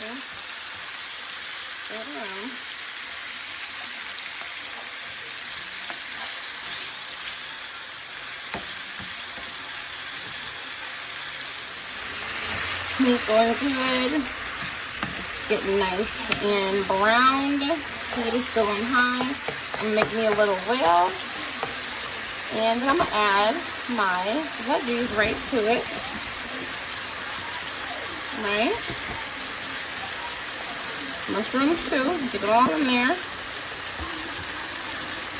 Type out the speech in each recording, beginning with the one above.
Okay. Stir it around. Meat going good. Getting nice and browned. Heat is still on high. And make me a little oil. And I'm gonna add my veggies right to it. Right? Mushrooms too. Get it all in there.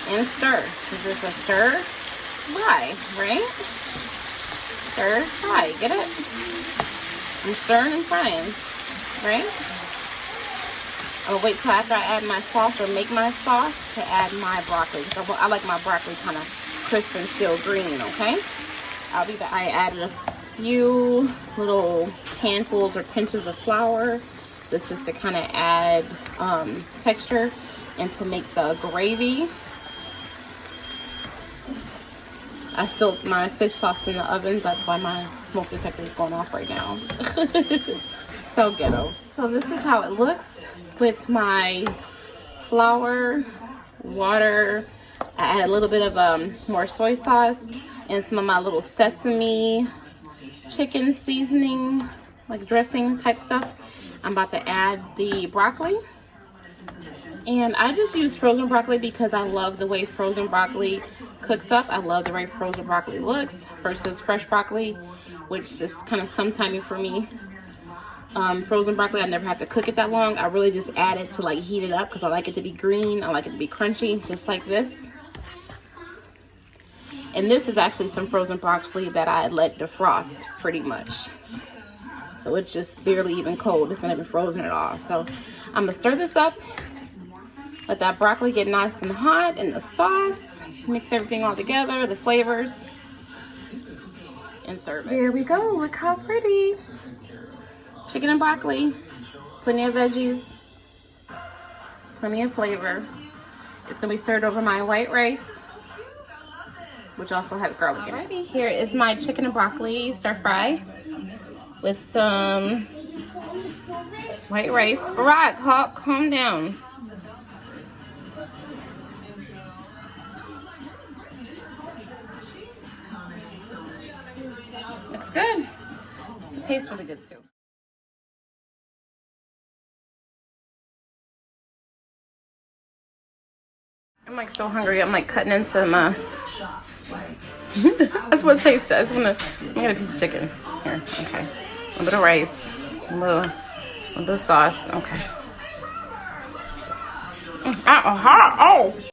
And stir. So just a stir fry, right? Stir fry. Get it? I'm stirring and frying, right? I'll wait till after I add my sauce or make my sauce to add my broccoli. So I like my broccoli kind of crisp and still green, okay? I'll be back. I added a few little handfuls or pinches of flour. This is to kind of add texture and to make the gravy. I spilled my fish sauce in the oven. That's why my smoke detector is going off right now. So ghetto. So this is how it looks with my flour, water. I add a little bit of more soy sauce and some of my little sesame chicken seasoning, like dressing type stuff. I'm about to add the broccoli. And I just use frozen broccoli because I love the way frozen broccoli cooks up. I love the way frozen broccoli looks versus fresh broccoli, which is kind of sometimey for me. Frozen broccoli, I never have to cook it that long. I really just add it to like heat it up because I like it to be green. I like it to be crunchy, just like this. And this is actually some frozen broccoli that I let defrost pretty much. So it's just barely even cold. It's not even frozen at all. So I'm gonna stir this up. Let that broccoli get nice and hot in the sauce. Mix everything all together, the flavors, and serve it. Here we go. Look how pretty. Chicken and broccoli. Plenty of veggies. Plenty of flavor. It's going to be served over my white rice, which also has garlic in it. Here is my chicken and broccoli stir fry with some white rice. Barack, calm down. It's good. It tastes really good too. I'm like so hungry. I'm like cutting into my. That's what it tastes. I just want to get a piece of chicken here. Okay, a little bit of rice, a little bit of sauce. Okay. Oh.